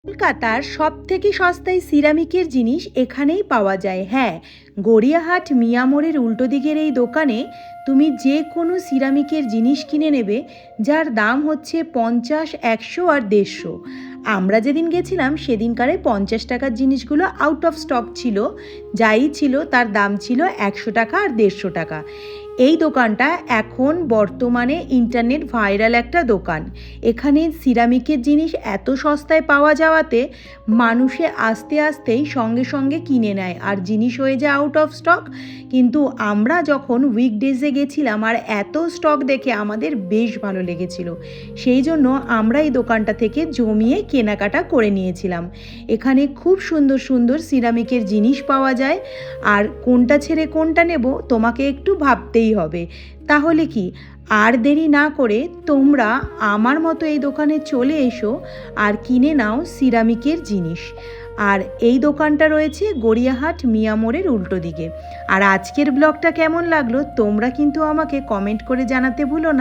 কলকাতার সবথেকে সস্তায় সিরামিকের জিনিস এখানেই পাওয়া যায়। হ্যাঁ, গড়িয়াহাট মিয়া মোড়ের উল্টো দিকের এই দোকানে তুমি যে কোনো সিরামিকের জিনিস কিনে নেবে, যার দাম হচ্ছে 50, 100 আর 150। আমরা যেদিন গেছিলাম সেদিনকারে 50 টাকার জিনিসগুলো আউট অফ স্টক ছিল, যাই ছিল তার দাম ছিল 100 টাকা আর 150 টাকা। এই দোকানটা এখন বর্তমানে ইন্টারনেট ভাইরাল একটা দোকান। এখানে সিরামিকের জিনিস এত সস্তায় পাওয়া যাওয়াতে মানুষে আস্তে আস্তেই সঙ্গে সঙ্গে কিনে নেয় আর জিনিস হয়ে যায় আউট অফ স্টক। কিন্তু আমরা যখন উইকডেজে গেছিলাম আর এত স্টক দেখে আমাদের বেশ ভালো লেগেছিল, সেই জন্য আমরা এই দোকানটা থেকে জমিয়ে কেনাকাটা করে নিয়েছিলাম। এখানে খুব সুন্দর সুন্দর সিরামিকের জিনিস পাওয়া যায়, আর কোনটা ছেড়ে কোনটা নেব তোমাকে একটু ভাবতেই হবে। তাহলে কি আর দেরি না করে তোমরা আমার মতো এই দোকানে চলে এসো আর কিনে নাও সিরামিকের জিনিস। আর এই দোকানটা রয়েছে গড়িয়াহাট মিয়া মোড়ের উল্টো দিকে। আর আজকের ব্লগটা কেমন লাগলো তোমরা কিন্তু আমাকে কমেন্ট করে জানাতে ভুলো না।